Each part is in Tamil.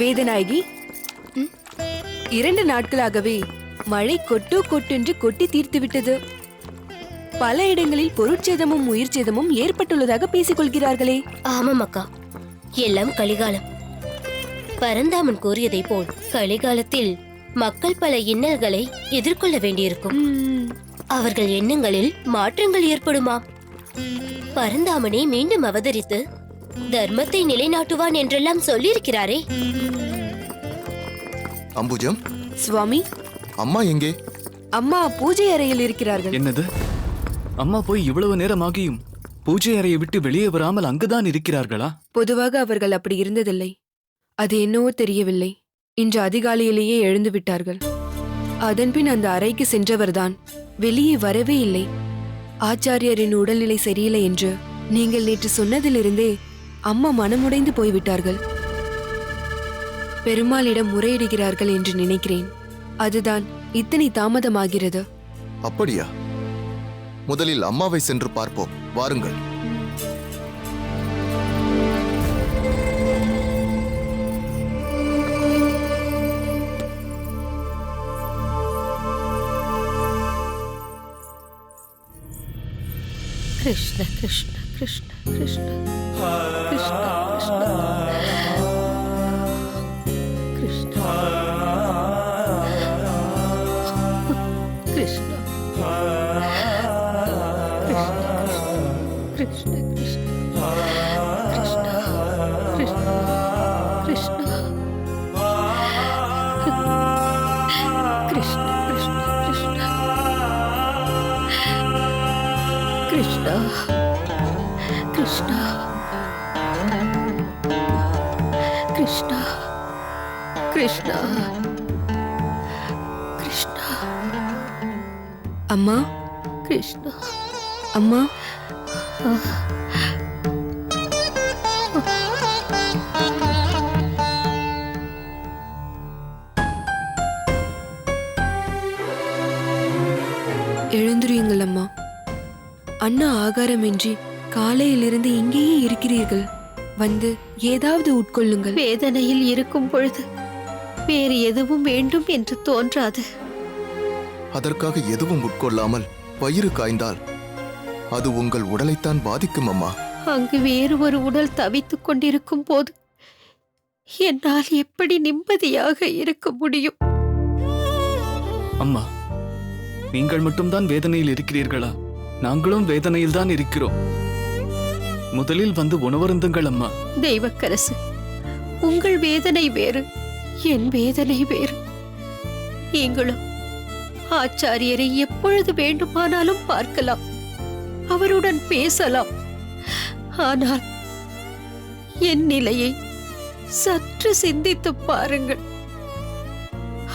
வேதநாயகி, 2 நாட்களாகவே மழை கொட்டு கொட்டென்று கொட்டி தீர்த்து விட்டது. பல இடங்களில் பொருட்சேதமும் உயிர் சேதமும் ஏற்பட்டுள்ளதாக பேசிக் கொள்கிறார்களே. ஆமாம் அக்கா, எல்லாம் கலிகாலம். பரந்தாமன் கூறியதை போல் கலிகாலத்தில் மக்கள் பல இன்னல்களை எதிர்கொள்ள வேண்டியிருக்கும். அவர்கள் எண்ணங்களில் மாற்றங்கள் ஏற்படுமாம். பரந்தாமனே மீண்டும் அவதரித்து தர்மத்தை நிலைநாட்டுவான் என்றெல்லாம் சொல்லியிருக்கிறாரே. அம்புஜம், சுவாமி, அம்மா எங்கே? அம்மா பூஜை அறையில் இருக்கிறார்கள். என்னது? அம்மா போய் இவ்வளவு நேரமாகியும் பூஜை அறையை விட்டு வெளியே வராமல் அங்குதான் இருக்கிறார்களா? பொதுவாக அவர்கள் அப்படி இருந்ததில்லை. அது என்னவோ தெரியவில்லை. இன்று அதிகாலையிலேயே எழுந்து விட்டார்கள். அதன்பின் அந்த அறைக்கு சென்றவர்தான் வெளியே வரவே இல்லை. ஆச்சாரியரின் உடல்நிலை சரியில்லை என்று நீங்கள் நேற்று சொன்னதிலிருந்தே அம்மா மனமுடைந்து போய்விட்டார்கள். பெருமாளிடம் முறையிடுகிறார்கள் என்று நினைக்கிறேன். அதுதான் இத்தனை தாமதமாகிறது. அப்படியா? முதலில் அம்மாவை சென்று பார்ப்போம், வாருங்கள். கிருஷ்ண கிருஷ்ண கிருஷ்ண கிருஷ்ண கிருஷ்ண கிருஷ்ண கிருஷ்ண கிருஷ்ண கிருஷ்ண கிருஷ்ணா கிருஷ்ணா கிருஷ்ணா கிருஷ்ணா கிருஷ்ணா. அம்மா, கிருஷ்ணா, அம்மா. எழுந்துருங்கள் அம்மா. அண்ணா ஆகாரமின்றி காலையிலிருந்து இங்கேயே இருக்கிறீர்கள். வந்து ஏதாவது உட்கொள்ளுங்கள். வேதனையில் இருக்கும் பொழுது வேறு எதுவும் வேண்டும் என்று தோன்றாது. அதற்காக எதுவும் உட்கொள்ளாமல் வயிறு காய்ந்தால் அது உங்கள் உடலைத்தான் பாதிக்கும் அம்மா. அங்கு வேறு ஒரு உடல் தவித்துக் கொண்டிருக்கும் போது என்னால் எப்படி நிம்மதியாக இருக்க முடியும்? அம்மா, நீங்கள் மட்டும்தான் வேதனையில் இருக்கிறீர்களா? நாங்களும் வேதனையில் தான் இருக்கிறோம். முதலில் வந்து உணவருந்துங்கள் அம்மா. தெய்வக்கரசு, உங்கள் வேதனை வேறு, என் வேதனை வேறு. நீங்களும் ஆச்சாரியரை எப்பொழுது வேண்டுமானாலும் பார்க்கலாம், அவருடன் பேசலாம். ஆனால் என் நிலையை சற்று சிந்தித்து பாருங்கள்.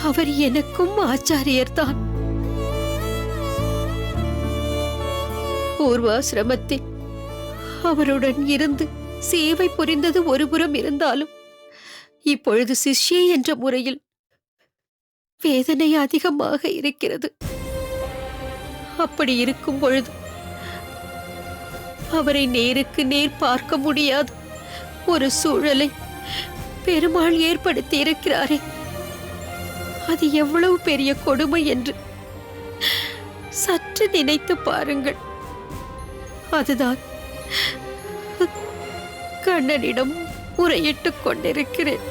அவர் எனக்கும் ஆச்சாரியர்தான். பூர்வாசிரமத்தில் அவருடன் இருந்து சேவை புரிந்தது ஒருபுறம் இருந்தாலும் இப்பொழுது சிஷ்யை என்ற முறையில் வேதனை அதிகமாக இருக்கிறது. அப்படி இருக்கும் பொழுது அவரை நேருக்கு நேர் பார்க்க முடியாத ஒரு சூழலை பெருமாள் ஏற்படுத்தி இருக்கிறாரே, அது எவ்வளவு பெரிய கொடுமை என்று சற்று நினைத்து பாருங்கள். அதுதான் கண்ணனிடம் முறையிட்டுக் கொண்டிருக்கிறேன்.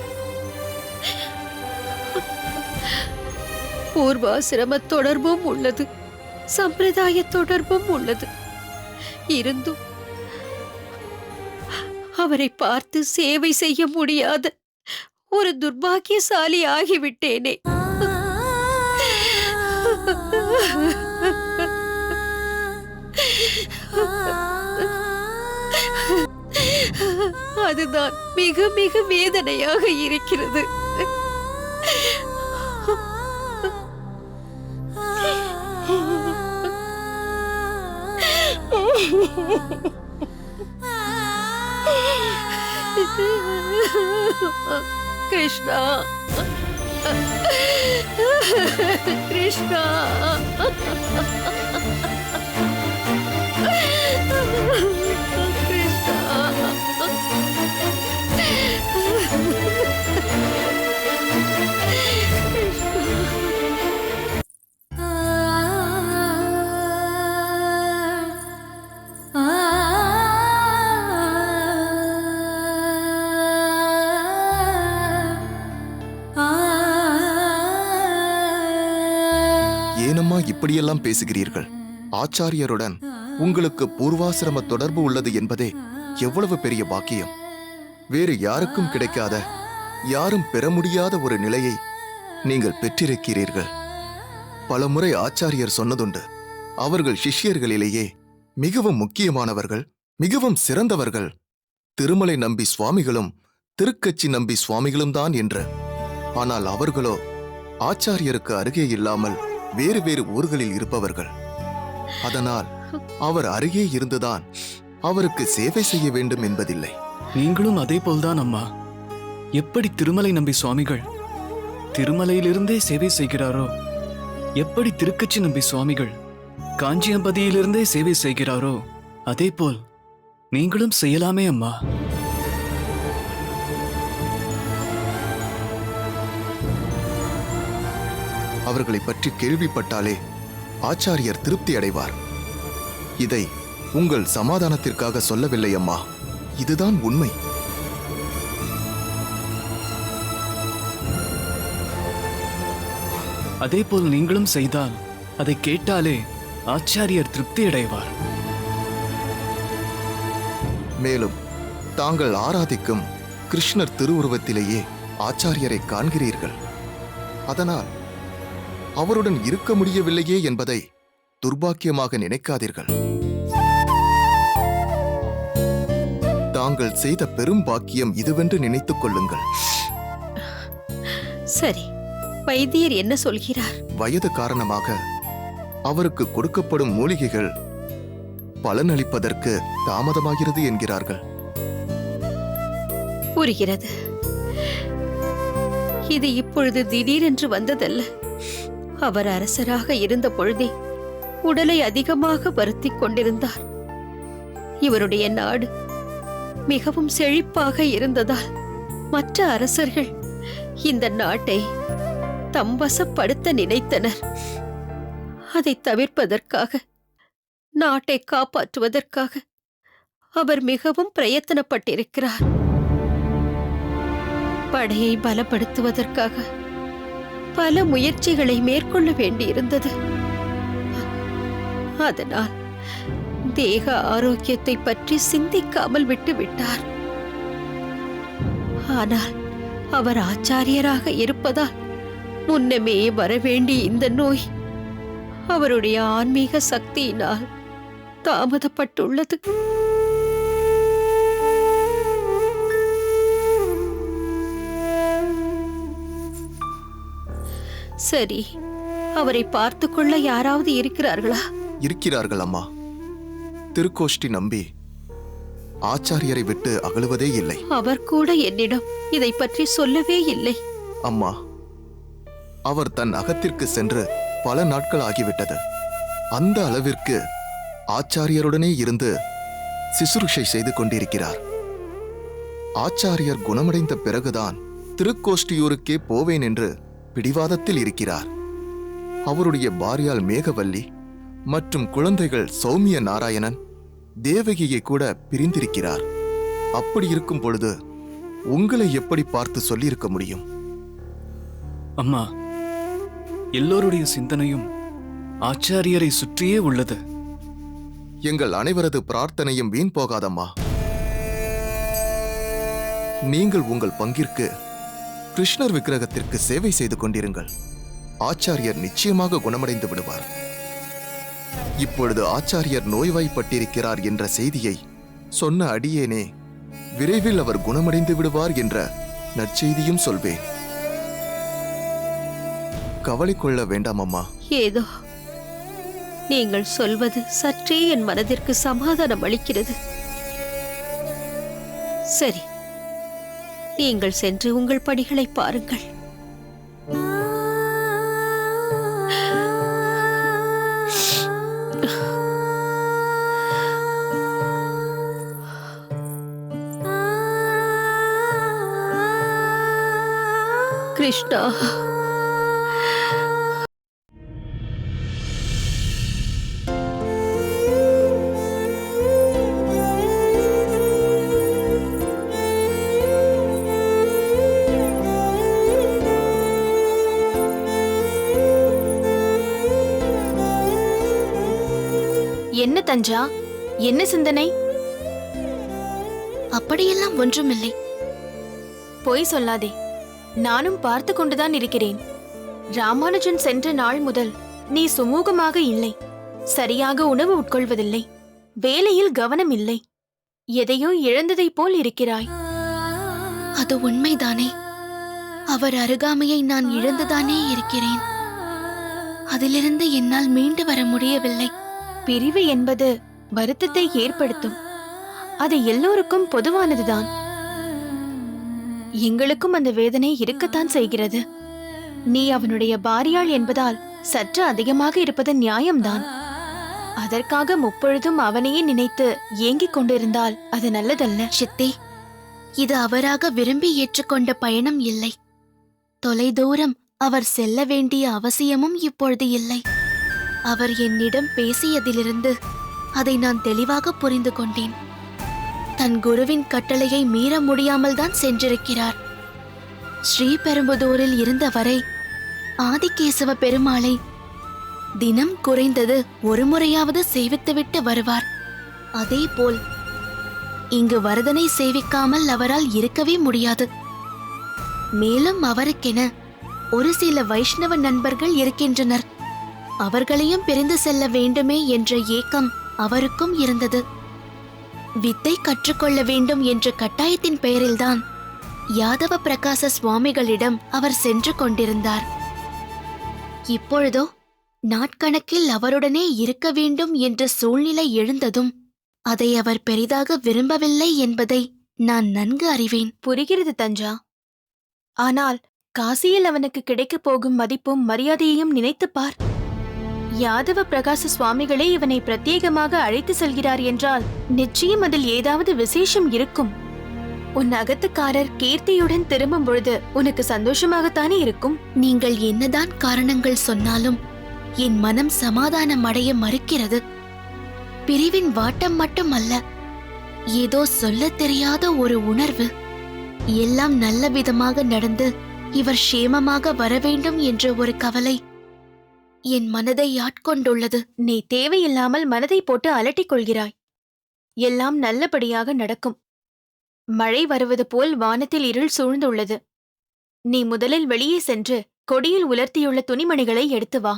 பூர்வாசிரம தொடர்பும் உள்ளது, சம்பிரதாய தொடர்பும் உள்ளது. இருந்தும் அவரை பார்த்து சேவை செய்ய முடியாத ஒரு துர்பாக்கியசாலி ஆகிவிட்டேனே. அதுதான் மிக மிக வேதனையாக இருக்கிறது. கிருஷ்ணா, கிருஷ்ணா, கிருஷ்ணா. இப்படியெல்லாம் பேசுகிறீர்கள்? ஆச்சாரியருடன் உங்களுக்கு பூர்வாசிரம தொடர்பு உள்ளது என்பதே எவ்வளவு பெரிய பாக்கியம்! வேறு யாருக்கும் கிடைக்காத, யாரும் பெற முடியாத ஒரு நிலையை நீங்கள் பெற்றிருக்கிறீர்கள். பலமுறை ஆச்சாரியர் சொன்னதுண்டு, அவர்கள் சிஷ்யர்களிலேயே மிகவும் முக்கியமானவர்கள், மிகவும் சிறந்தவர்கள் திருமலை நம்பி சுவாமிகளும் திருக்கச்சி நம்பி சுவாமிகளும் தான் என்று. ஆனால் அவர்களோ ஆச்சாரியருக்கு அருகே இல்லாமல் வேறு வேறு ஊர்களில் இருப்பவர்கள். அதனால் அவர் அருகே இருந்துதான் அவருக்கு சேவை செய்ய வேண்டும் என்பதில்லை. நீங்களும் அதே போல்தான் அம்மா. எப்படி திருமலை நம்பி சுவாமிகள் திருமலையிலிருந்தே சேவை செய்கிறாரோ, எப்படி திருக்கச்சி நம்பி சுவாமிகள் காஞ்சியம்பதியிலிருந்தே சேவை செய்கிறாரோ, அதே போல் நீங்களும் செய்யலாமே அம்மா. அவர்களை பற்றி கேள்விப்பட்டாலே ஆச்சாரியர் திருப்தி அடைவார். இதை உங்கள் சமாதானத்திற்காக சொல்லவில்லை அம்மா, இதுதான் உண்மை. அதே போல் நீங்களும் செய்தால் அதை கேட்டாலே ஆச்சாரியர் திருப்தி அடைவார். மேலும் தாங்கள் ஆராதிக்கும் கிருஷ்ணர் திருவுருவத்திலேயே ஆச்சாரியரை காண்கிறீர்கள். அதனால் அவருடன் இருக்க முடியவில்லையே என்பதை துர்பாக்கியமாக நினைக்காதீர்கள். தாங்கள் செய்த பெரும் பாக்கியம் இதுவென்று நினைத்துக் கொள்ளுங்கள். சரி, வைத்தியர் என்ன சொல்கிறார்? வயது காரணமாக அவருக்கு கொடுக்கப்படும் மூலிகைகள் பலனளிப்பதற்கு தாமதமாகிறது என்கிறார்கள். புரிகிறது. இது இப்பொழுது திடீரென்று வந்ததல்ல. அவர் அரசராக இருந்த பொழுதே உடலை அதிகமாக வருத்திக் கொண்டிருந்தார். இவருடைய நாடு மிகவும் செழிப்பாக இருந்ததால் மற்ற அரசர்கள் இந்த நாட்டை தம்வசப்படுத்த நினைத்தனர். அதை தவிர்ப்பதற்காக, நாட்டை காப்பாற்றுவதற்காக அவர் மிகவும் பிரயத்தனப்பட்டிருக்கிறார். படையை பலப்படுத்துவதற்காக பல முயற்சிகளை மேற்கொள்ள வேண்டியிருந்தது. அதனால் தேக ஆரோக்கியத்தை பற்றி சிந்திக்காமல் விட்டுவிட்டார். ஆனால் அவர் ஆச்சாரியராக இருப்பதால் முன்னமே வரவேண்டிய இந்த நோய் அவருடைய ஆன்மீக சக்தியினால் தாமதப்பட்டுள்ளது. சரி, அவரை பார்த்து கொள்ள யாராவது இருக்கிறார்களா? இருக்கிறார்கள் அம்மா. திருக்கோஷ்டி நம்பி ஆச்சாரியரை விட்டு அகலுவதே இல்லை. அவர் கூட என்னிடம் இதை பற்றி சொல்லவே இல்லை. அம்மா, அவர் தன் அகத்திற்கு சென்று பல நாட்கள் ஆகிவிட்டது. அந்த அளவிற்கு ஆச்சாரியருடனே இருந்து சிசுருஷை செய்து கொண்டிருக்கிறார். ஆச்சாரியர் குணமடைந்த பிறகுதான் திருக்கோஷ்டியூருக்கே போவேன் என்று பிடிவாதத்தில் இருக்கிறார். அவருடைய பாரியால் மேகவல்லி மற்றும் குழந்தைகள் சௌமிய நாராயணன், தேவகியை கூட பிரிந்திருக்கிறார். அப்படி இருக்கும் பொழுது உங்களை எப்படி பார்த்து சொல்லியிருக்க முடியும்? அம்மா, எல்லோருடைய சிந்தனையும் ஆச்சாரியரை சுற்றியே உள்ளது. எங்கள் அனைவரது பிரார்த்தனையும் வீண் போகாதம்மா. நீங்கள் உங்கள் பங்கிற்கு கிருஷ்ணர் விக்கிரகத்திற்கு சேவை செய்து கொண்டிருங்கள். ஆச்சாரியர் நிச்சயமாக குணமடைந்து விடுவார். இப்பொழுது ஆச்சாரியர் நோய்வாய்ப்பட்டிருக்கிறார் என்ற செய்தியை சொன்ன அடியேனே விரைவில் அவர் குணமடைந்து விடுவார் என்ற நற்செய்தியும் சொல்வேன். கவலை கொள்ள வேண்டாம் அம்மா. ஏதோ நீங்கள் சொல்வது சற்றே என் மனதிற்கு சமாதானம் அளிக்கிறது. சரி, நீங்கள் சென்று உங்கள் பணிகளை பாருங்கள். கிருஷ்ணா, என்ன தஞ்சா, என்ன சிந்தனை? அப்படியெல்லாம் ஒன்றுமில்லை. பொய் சொல்லாதே, நானும் பார்த்து கொண்டுதான் இருக்கிறேன். ராமானுஜன் சென்ற நாள் முதல் நீ சுமூகமாக இல்லை. சரியாக உணவு உட்கொள்வதில்லை, வேலையில் கவனம் இல்லை, எதையோ இழந்ததைப் போல் இருக்கிறாய். அது உண்மைதானே? அவர் அருகாமையை நான் இழந்துதானே இருக்கிறேன். அதிலிருந்து என்னால் மீண்டு வர முடியவில்லை. பிரிவு என்பது வருத்தத்தை ஏற்படுத்தும். அது எல்லோருக்கும் பொதுவானதுதான். எங்களுக்கும் அந்த வேதனை இருக்கத்தான் செய்கிறது. நீ அவனுடைய பாரியாள் என்பதால் சற்று அதிகமாக இருப்பது நியாயம்தான். அதற்காக முப்பொழுதும் அவனையே நினைத்து ஏங்கிக் கொண்டிருந்தால் அது நல்லதல்ல. சித்தி, இது அவராக விரும்பி ஏற்றுக்கொண்ட பயணம் இல்லை. தொலைதூரம் அவர் செல்ல வேண்டிய அவசியமும் இப்பொழுது இல்லை. அவர் என்னிடம் பேசியதிலிருந்து அதை நான் தெளிவாக புரிந்து கொண்டேன். தன் குருவின் கட்டளையை மீற முடியாமல் தான் சென்றிருக்கிறார். ஸ்ரீபெரும்புதூரில் இருந்தவரை ஆதிகேசவ பெருமாளை தினம் குறைந்தது ஒரு முறையாவது சேவித்துவிட்டு வருவார். அதேபோல் இங்கு வரதனை சேவிக்காமல் அவரால் இருக்கவே முடியாது. மேலும் அவருக்கென ஒரு சில வைஷ்ணவ நண்பர்கள் இருக்கின்றனர். அவர்களையும் பிரிந்து செல்ல வேண்டுமே என்ற ஏக்கம் அவருக்கும் இருந்தது. வித்தை கற்றுக்கொள்ள வேண்டும் என்ற கட்டாயத்தின் பெயரில்தான் யாதவ பிரகாச சுவாமிகளிடம் அவர் சென்று கொண்டிருந்தார். இப்பொழுதோ நாட்கணக்கில் அவருடனே இருக்க வேண்டும் என்ற சூழ்நிலை எழுந்ததும் அதை அவர் பெரிதாக விரும்பவில்லை என்பதை நான் நன்கு அறிவேன். புரிகிறது தஞ்சா. ஆனால் காசியில் அவனுக்கு கிடைக்கப் போகும் மதிப்பும் மரியாதையையும் நினைத்துப் பார். யாதவ பிரகாச சுவாமிகளே இவனை பிரத்யேகமாக அழைத்து செல்கிறார் என்றால் நிச்சயம் அதில் ஏதாவது விசேஷம் இருக்கும். உன் அகத்துக்காரர் கீர்த்தியுடன் திரும்பும் பொழுது உனக்கு சந்தோஷமாகத்தானே இருக்கும். நீங்கள் என்னதான் காரணங்கள் சொன்னாலும் என் மனம் சமாதானம் அடைய மறுக்கிறது. பிரிவின் வாட்டம் மட்டும் அல்ல, ஏதோ சொல்லத் தெரியாத ஒரு உணர்வு. எல்லாம் நல்ல விதமாக நடந்து இவர் சேமமாக வரவேண்டும் என்ற ஒரு கவலை என் மனதை ஆட்கொண்டுள்ளது. நீ தேவையில்லாமல் மனதை போட்டு அலட்டிக் கொள்கிறாய். எல்லாம் நல்லபடியாக நடக்கும். மழை வருவது போல் வானத்தில் இருள் சூழ்ந்துள்ளது. நீ முதலில் வெளியே சென்று கொடியில் உலர்த்தியுள்ள துணிமணிகளை எடுத்து வா.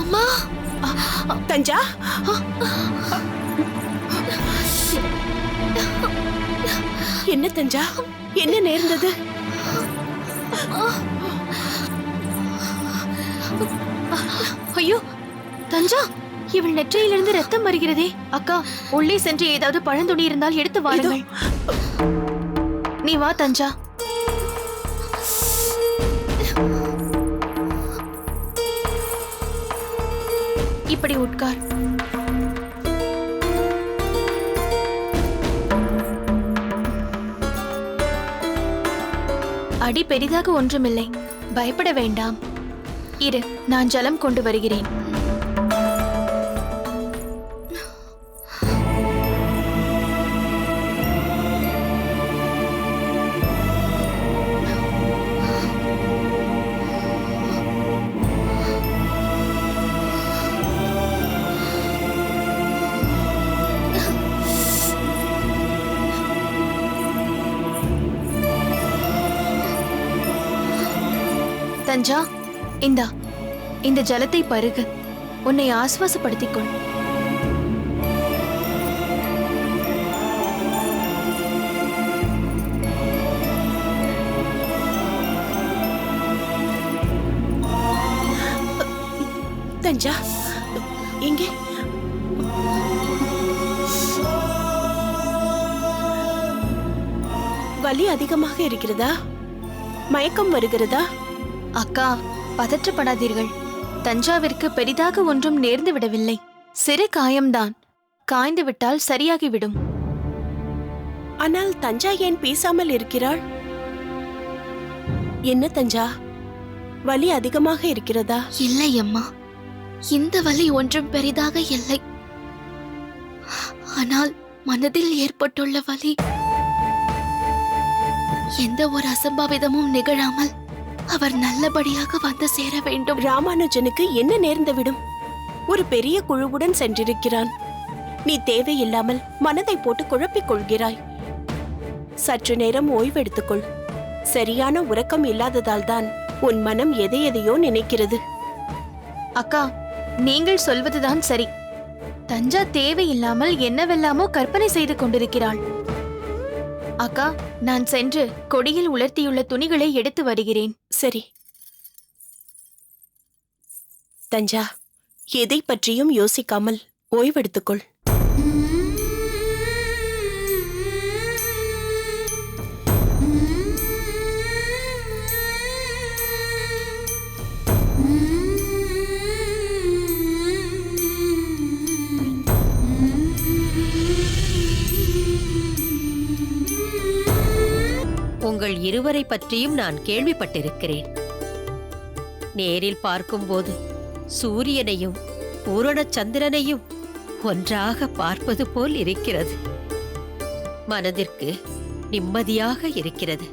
அம்மா! தஞ்சா, என்ன தஞ்சா, என்ன நேர்ந்தது? ஐயோ தஞ்சா, இவள் நெற்றியிலிருந்து ரத்தம் வருகிறதே. அக்கா, உள்ளே சென்று ஏதாவது பழந்துணி இருந்தால் எடுத்து வாருங்கள். நீ வா தஞ்சா. இப்படி உட்கார். அடி பெரிதாக ஒன்றுமில்லை, பயப்பட வேண்டாம். இரு, நான் ஜலம் கொண்டு வருகிறேன். தஞ்சா, இந்தா, இந்த ஜலத்தை பருகு. உன்னை ஆஸ்வாசப்படுத்திக் கொள். தஞ்சா, இங்கே வலி அதிகமாக இருக்கிறதா? மயக்கம் வருகிறதா? அக்கா, பதற்றப்படாதீர்கள். தஞ்சாவிற்கு பெரிதாக ஒன்றும் நேர்ந்து விடவில்லை. சிறு காயம்தான். காய்ந்து விட்டால் சரியாகிவிடும். ஆனால் தஞ்சா ஏன் பேசாமல் இருக்கிறாள்? என்ன தஞ்சா, வலி அதிகமாக இருக்கிறதா? இல்லை அம்மா, இந்த வலி ஒன்றும் பெரிதாக இல்லை. ஆனால் மனதில் ஏற்பட்டுள்ள வலி எந்த ஒரு அசம்பாவிதமும் நிகழாமல் அவர் நல்லபடியாக வந்து சேர வேண்டும். ராமானுஜனுக்கு என்ன நேர்ந்துவிடும்? ஒரு பெரிய குழுவுடன் சென்றிருக்கிறான். நீ தேவையில்லாமல் மனதை போட்டு குழப்பிக் கொள்கிறாய். சற்று நேரம் ஓய்வெடுத்துக்கொள். சரியான உறக்கம் இல்லாததால் தான் உன் மனம் எதையோ நினைக்கிறது. அக்கா, நீங்கள் சொல்வதுதான் சரி. தஞ்சா தேவையில்லாமல் என்னவெல்லாமோ கற்பனை செய்து கொண்டிருக்கிறாள். அக்கா, நான் சென்று கொடியில் உலர்த்தியுள்ள துணிகளை எடுத்து வருகிறேன். சரி தஞ்சா, எதை பற்றியும் யோசிக்காமல் ஓய்வெடுத்துக்கொள். உங்கள் இருவரை பற்றியும் நான் கேள்விப்பட்டிருக்கிறேன். நேரில் பார்க்கும்போது சூரியனையும் பூரண சந்திரனையும் ஒன்றாக பார்ப்பது போல் இருக்கிறது. மனதிற்கு நிம்மதியாக இருக்கிறது.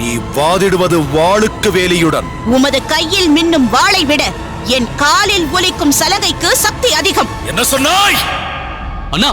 நீ வாதிடுவது வாளுக்கு வேலியுடன். உமது கையில் மின்னும் வாளை விட என் காலில் ஒலிக்கும் சலகைக்கு சக்தி அதிகம். என்ன சொன்னாய்? அண்ணா